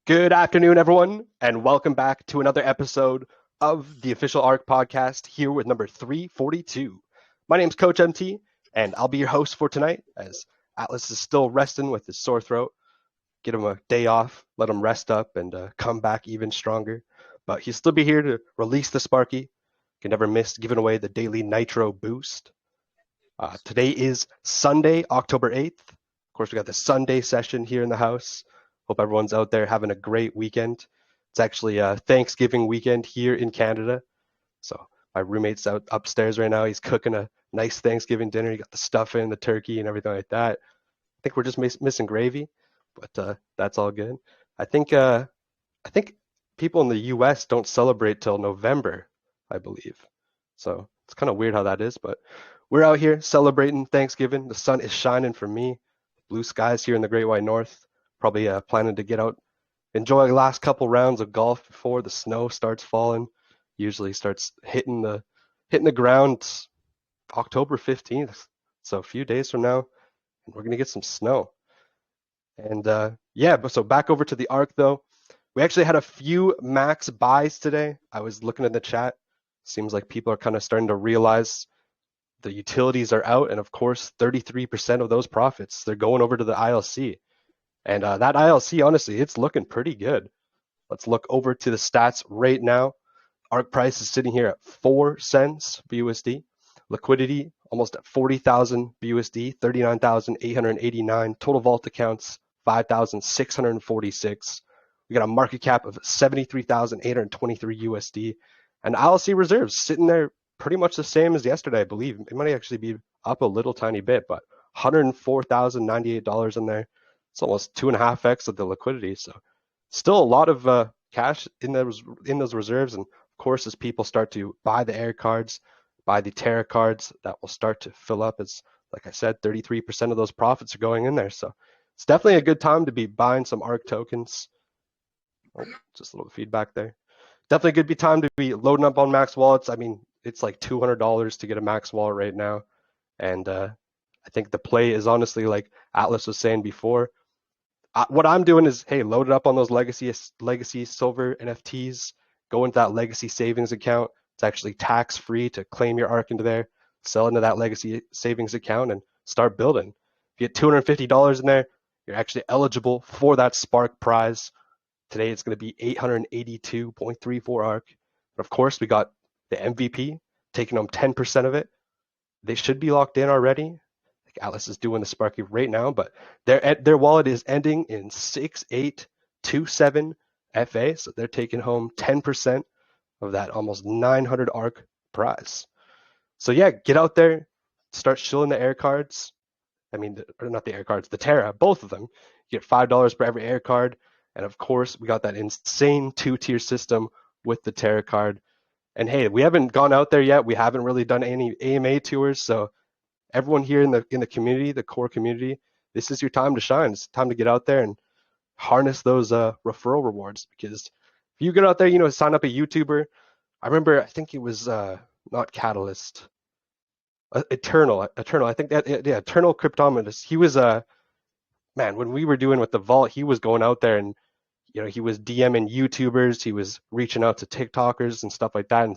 Good afternoon, everyone, and welcome back to another episode of the official ARK podcast here with number 342. My name's Coach MT, and I'll be your host for tonight as Atlas is still resting with his sore throat. Get him a day off, let him rest up, and come back even stronger. But he'll still be here to release the Sparky. Can never miss giving away the daily Nitro boost. Today is Sunday, October 8th. Of course, we got the Sunday session here in the house. Hope everyone's out there having a great weekend. It's actually a Thanksgiving weekend here in Canada. So my roommate's out upstairs right now. He's cooking a nice Thanksgiving dinner. He got the stuffing, the turkey, and everything like that. I think we're just missing gravy, but that's all good. I think people in the U.S. don't celebrate till November, I believe. So it's kind of weird how that is, but we're out here celebrating Thanksgiving. The sun is shining for me. Blue skies here in the Great White North. Probably planning to get out, enjoy the last couple rounds of golf before the snow starts falling. Usually starts hitting the ground October 15th. So a few days from now, and we're gonna get some snow. And so back over to the ARK though. We actually had a few max buys today. I was looking in the chat. Seems like people are kind of starting to realize the utilities are out, and of course, 33% of those profits, they're going over to the ILC. And that ILC, honestly, it's looking pretty good. Let's look over to the stats right now. ARK price is sitting here at 4 cents BUSD. Liquidity almost at 40,000 BUSD, 39,889. Total vault accounts, 5,646. We got a market cap of 73,823 USD. And ILC reserves sitting there pretty much the same as yesterday, I believe. It might actually be up a little tiny bit, but $104,098 in there. It's almost 2.5x of the liquidity. So still a lot of cash in those reserves. And of course, as people start to buy the air cards, buy the Terra cards, that will start to fill up. As like I said, 33% of those profits are going in there. So it's definitely a good time to be buying some ARK tokens. Oh, just a little feedback there. Definitely a good time to be loading up on max wallets. I mean, it's like $200 to get a max wallet right now. And I think the play is honestly, like Atlas was saying before, what I'm doing is, hey, load it up on those legacy silver NFTs, go into that legacy savings account. It's actually tax free to claim your ARK into there, sell into that legacy savings account, and start building. If you get $250 in there, you're actually eligible for that Spark prize. Today it's going to be 882.34 ARK. But of course, we got the MVP taking home 10% of it. They should be locked in already. Atlas is doing the Sparky right now, but their wallet is ending in 6827 FA, so they're taking home 10% of that almost 900 ARK prize. So yeah, get out there, start shilling the air cards. I mean, or not the air cards, the Terra, both of them. You get $5 per every air card, and of course, we got that insane 2-tier system with the Terra card. And hey, we haven't gone out there yet. We haven't really done any AMA tours, so everyone here in the community, the core community, this is your time to shine. It's time to get out there and harness those referral rewards. Because if you get out there, sign up a YouTuber. I remember, I think it was not Catalyst, Eternal. I think that Eternal Cryptometrist. He was man, when we were doing with the vault, he was going out there and he was DMing YouTubers. He was reaching out to TikTokers and stuff like that, and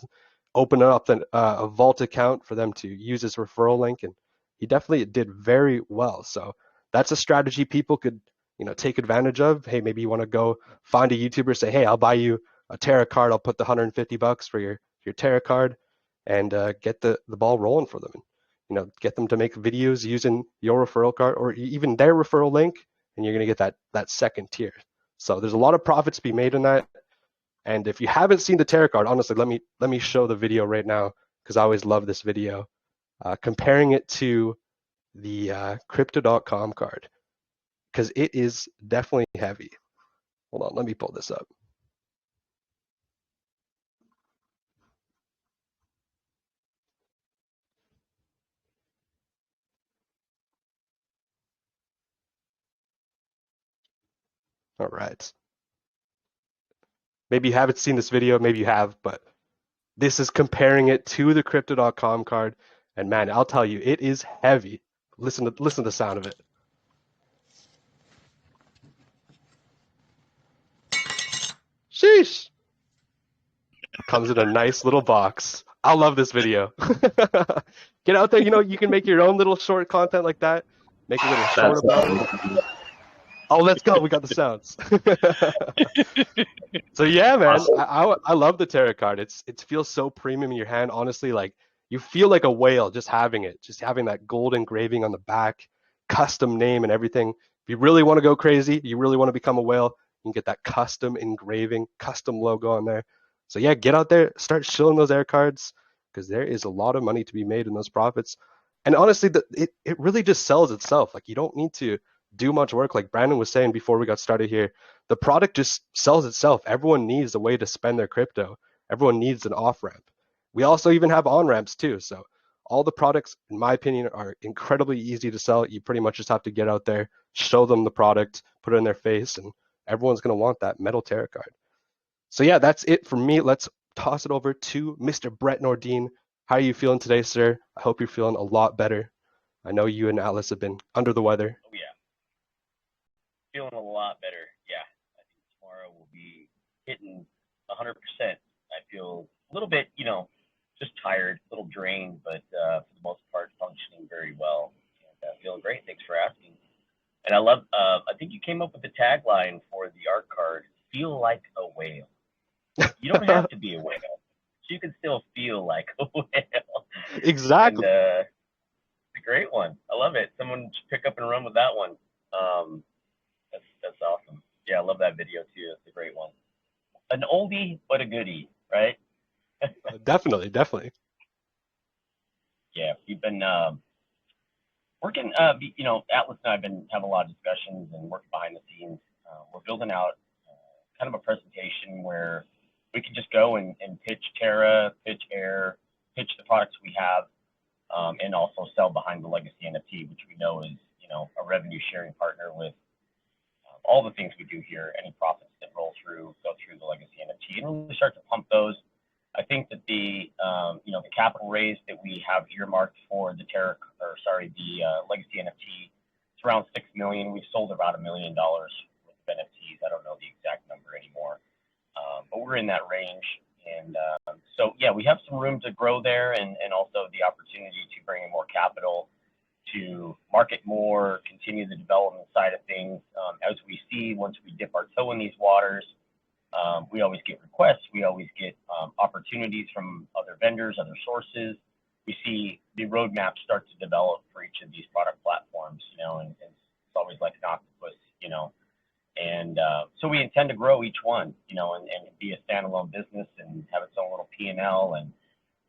opening up a vault account for them to use his referral link, and he definitely did very well. So that's a strategy people could take advantage of. Hey, maybe you want to go find a YouTuber, say, hey, I'll buy you a Terra card, I'll put the $150 for your Terra card, and get the ball rolling for them, and get them to make videos using your referral card or even their referral link, and you're going to get that second tier. So there's a lot of profits to be made in that. And if you haven't seen the Terra card, honestly, let me show the video right now, because I always love this video, comparing it to the Crypto.com card, because it is definitely heavy. Hold on, let me pull this up. All right. Maybe you haven't seen this video, maybe you have, but this is comparing it to the Crypto.com card. And man, I'll tell you, it is heavy. Listen to the sound of it. Sheesh. Comes in a nice little box. I love this video. Get out there, you can make your own little short content like that. Make a little short That's about it. Oh, let's go. We got the sounds. So yeah, man, awesome. I love the tarot card. It feels so premium in your hand. Honestly, like you feel like a whale just having it, just having that gold engraving on the back, custom name and everything. If you really want to go crazy, you really want to become a whale, you can get that custom engraving, custom logo on there. So yeah, get out there, start shilling those air cards because there is a lot of money to be made in those profits. And honestly, it really just sells itself. Like you don't need to do much work. Like Brandon was saying before we got started here, the product just sells itself. Everyone needs a way to spend their crypto. Everyone needs an off ramp. We also even have on ramps too. So all the products, in my opinion, are incredibly easy to sell. You pretty much just have to get out there, show them the product, put it in their face, and everyone's going to want that metal tarot card. So yeah, that's it for me. Let's toss it over to Mr. Brett Nordin. How are you feeling today, sir? I hope you're feeling a lot better. I know you and Atlas have been under the weather. Oh yeah, feeling a lot better. Yeah, I think tomorrow will be hitting 100%. I feel a little bit, just tired, a little drained, but for the most part, functioning very well. And feeling great. Thanks for asking. And I love. I think you came up with the tagline for the ARK card: "Feel like a whale." You don't have to be a whale. You can still feel like a whale. And Exactly. it's a great one. I love it. Someone should pick up and run with that one. That's awesome. Yeah, I love that video too. It's a great one. An oldie but a goodie, right? Definitely, definitely. Yeah, we've been working. Atlas and I have been having a lot of discussions and working behind the scenes. We're building out kind of a presentation where we can just go and pitch Terra, pitch Air, pitch the products we have, and also sell behind the legacy NFT, which we know is a revenue sharing partner with all the things we do here. Any profits that roll through go through the legacy NFT, and really start to pump those. I think that the capital raise that we have earmarked for the legacy NFT, it's around $6 million. We've sold about $1 million with NFTs. I don't know the exact number anymore, but we're in that range. And so yeah, we have some room to grow there, and also the opportunity to bring in more capital to market more, continue the development side of things. As we see, once we dip our toe in these waters, we always get requests. We always get opportunities from other vendors, other sources. We see the roadmap start to develop for each of these product platforms, and it's always like an octopus, And so we intend to grow each one, and be a standalone business and have its own little P&L and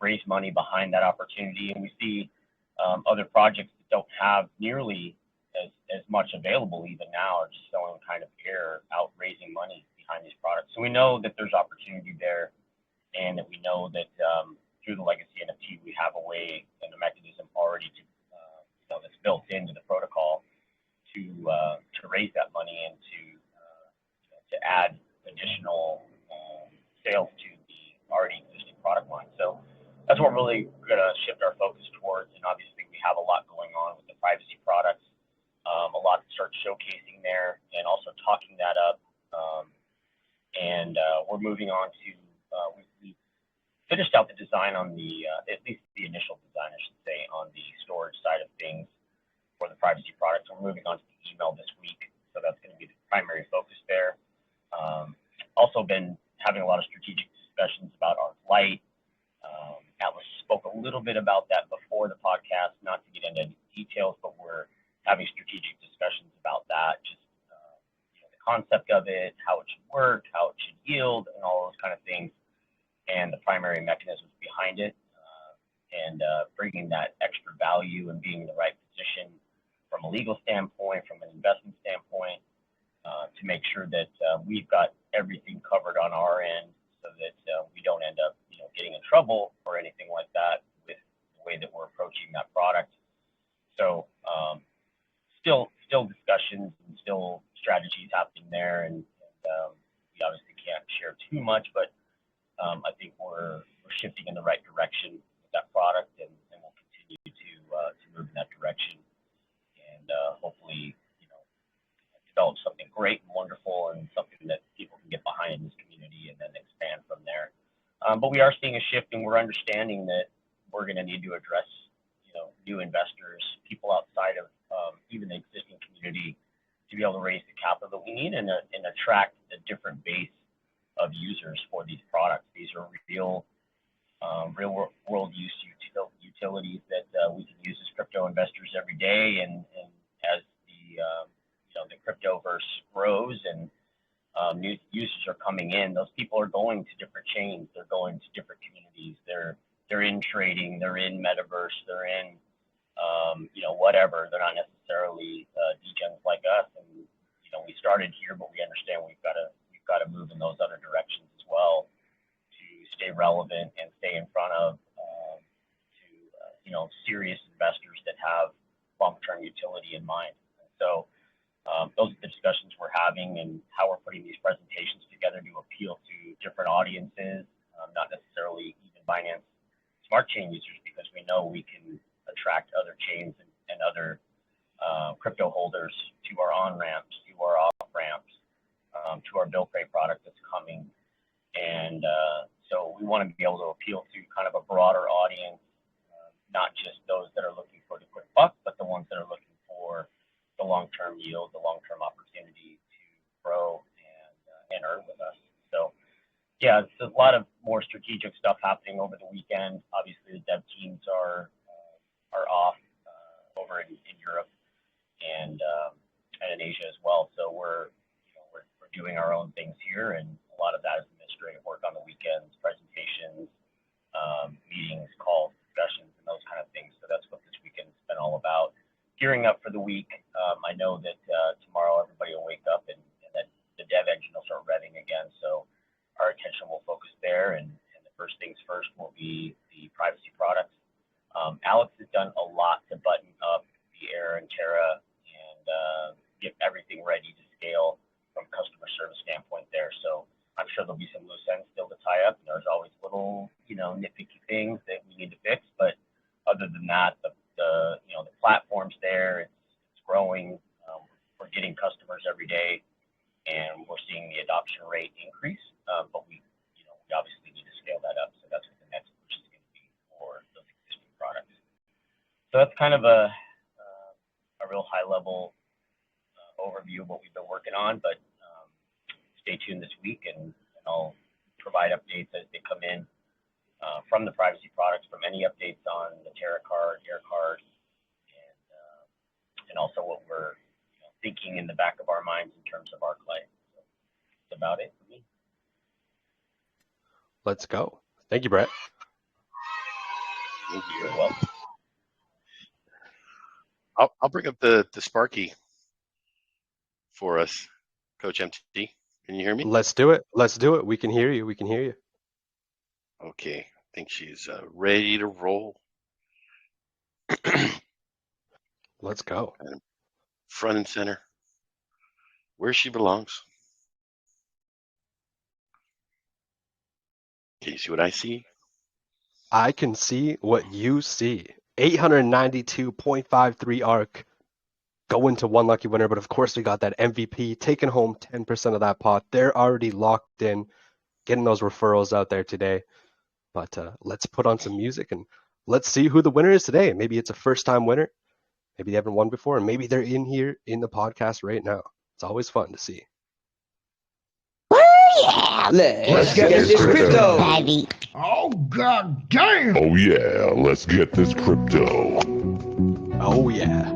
raise money behind that opportunity. And we see other projects that don't have nearly as much available even now, are just selling kind of air out, raising money behind these products. So we know that there's opportunity there, and that we know that through the legacy NFT, we have a way and a mechanism already to, that's built into the protocol to raise that money and to add additional sales to the already existing product line. So that's what we're really going to shift our focus towards. And obviously, we have a lot going on with the privacy products, a lot to start showcasing there, and also talking that up. And we're moving on to, we finished out the design on the, at least the initial design, I should say, on the storage side of things for the privacy products. We're moving on to the email this week. So that's going to be the primary focus there. Also been having a lot of strategic discussions about ARK Lite. Atlas spoke a little bit about that before the podcast, not to get into details, but we're having strategic discussions about that, just the concept of it, how it should work, how it should yield, and all those kind of things, and the primary mechanisms behind it, and bringing that extra value and being in the right position from a legal standpoint, from an investment standpoint, to make sure that we've got everything covered on our end, so that we don't end up, getting in trouble or anything like that with the way that we're approaching that product. So still discussions and still strategies happening there, and we obviously can't share too much, but I think we're shifting in the right direction with that product, and we'll continue to move in that direction, and hopefully develop something great and wonderful, and something that people can get behind in this community, But we are seeing a shift, and we're understanding that we're going to need to address, new investors, people outside of even the existing community, to be able to raise the capital that we need and attract a different base of users for these products. These are real world use utilities that we can use as crypto investors every day. And as the cryptoverse grows and new users are coming in, those people are going to different chains, they're going to different communities, they're in trading, they're in metaverse, they're in whatever. They're not necessarily degens like us. And we started here, but we understand we've got to move in those other directions as well to stay relevant and stay in front of serious investors that have long-term utility in mind. And so those are the discussions we're having and how we're putting these presentations together to appeal to different audiences, not necessarily even Binance Smart Chain users, because we know we can attract other chains and other crypto holders to our on-ramps, to our off-ramps, to our bill pay product that's coming. And so we want to be able to appeal to kind of a broader audience, not just those that are looking for the quick buck, but the ones that are looking for the long-term yield, the long-term opportunity to grow and earn with us. So yeah, it's a lot of more strategic stuff happening over the weekend. Obviously, the dev teams are off over in Europe and in Asia as well. So we're doing our own things here, and a lot of that is administrative work on the weekends, presentations, meetings, calls, discussions, and those kind of things. So that's what this weekend's been all about. Gearing up for the week. I know that tomorrow everybody will wake up and that the dev engine will start revving again. So our attention will focus there, and the first things first will be the privacy products. Alex has done a lot to button up the Air and Terra and get everything ready to scale from customer service standpoint there. So I'm sure there'll be some loose ends still to tie up. And there's always little, nitpicky things that we need to fix. But other than that, the platform's there. It's growing. We're getting customers every day, and we're seeing the adoption rate increase. But we obviously need to scale that up. So that's what the next push is going to be for those existing products. So that's kind of a real high level overview of what we've been working on. But stay tuned this week, and I'll provide updates as they come in from the privacy products, from any updates on the Terra card, Air card, and also what we're thinking in the back of our minds in terms of ArkFi. So that's about it for me. Let's go. Thank you, Brett. Thank you. You're welcome. I'll bring up the Sparky for us, Coach MT. Can you hear me? Let's do it. We can hear you. Okay. I think she's ready to roll. Let's go. Front and center, where she belongs. Can you see what I see? I can see what you see. 892.53 ARK going to one lucky winner, but of course we got that MVP taking home 10% of that pot. They're already locked in, getting those referrals out there today. But let's put on some music and let's see who the winner is today. Maybe it's a first-time winner. Maybe they haven't won before, and maybe they're in here in the podcast right now. It's always fun to see. Yeah, let's get this crypto. Oh, god damn! Oh yeah, let's get this crypto. Oh yeah.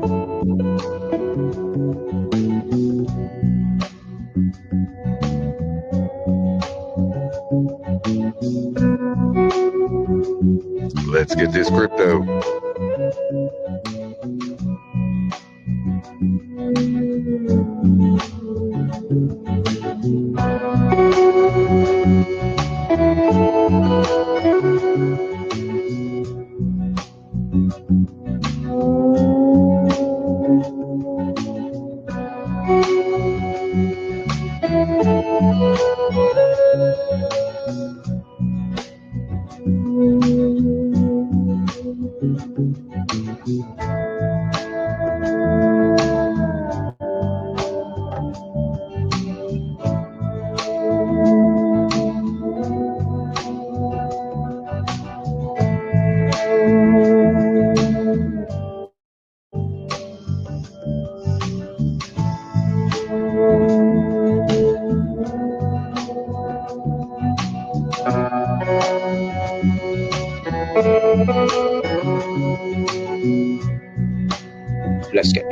Let's get this crypto.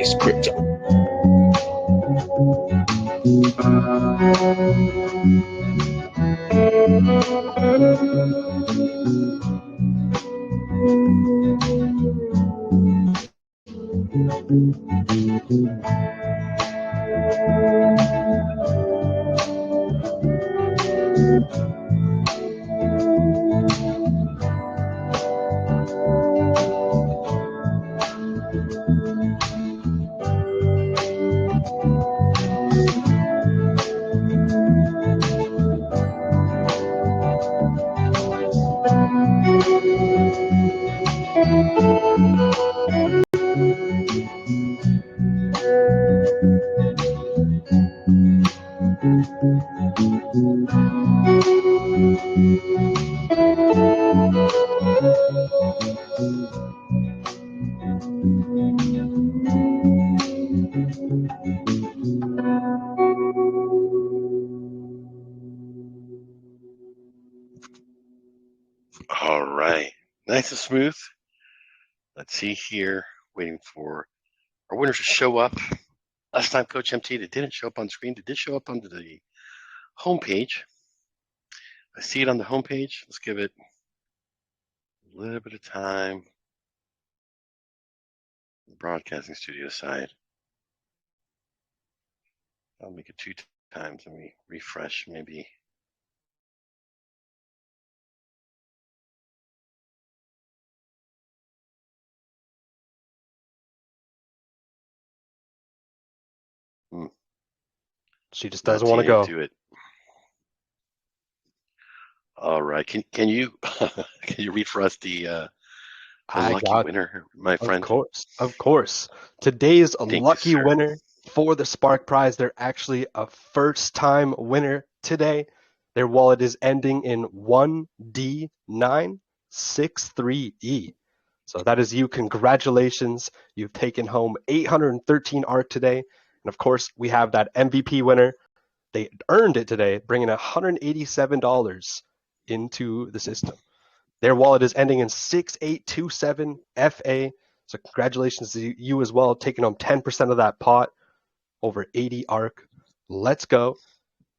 this crypto. All right. Nice and smooth. Let's see here. Waiting for our winners to show up. Last time, Coach MT, they didn't show up on screen. They did show up on the homepage. I see it on the homepage. Let's give it a little bit of time. The broadcasting studio side. I'll make it 2 times. Let me refresh maybe. She just doesn't want to Not go. seeing it do it. All right. Can you can you read for us the I lucky got, winner, my friend? of course. Today's Thank you, lucky sir. winner for the Spark Prize, they're actually a first-time winner today. Their wallet is ending in 1D963E. So that is you. Congratulations. You've taken home 813 ARK today. And of course, we have that MVP winner. They earned it today, bringing $187 into the system. Their wallet is ending in 6827 FA. So congratulations to you as well, taking home 10% of that pot, over 80 ARK. Let's go.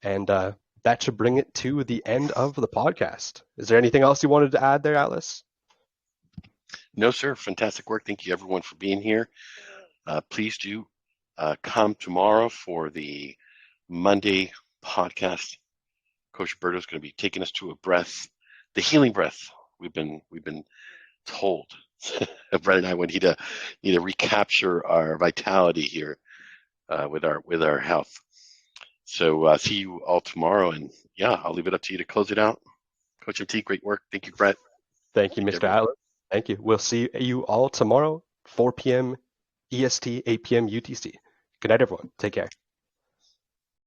And that should bring it to the end of the podcast. Is there anything else you wanted to add there, Atlas? No, sir. Fantastic work. Thank you, everyone, for being here. Please do come tomorrow for the Monday podcast. Coach Berto is going to be taking us to a breath, the healing breath. We've been told. Brett and I need to recapture our vitality here with our health. So see you all tomorrow, and yeah, I'll leave it up to you to close it out. Coach MT, great work. Thank you, Brett. Thank you, Mr. Atlas. Thank you. We'll see you all tomorrow, 4 p.m. EST, 8 p.m. UTC. Good night, everyone. Take care.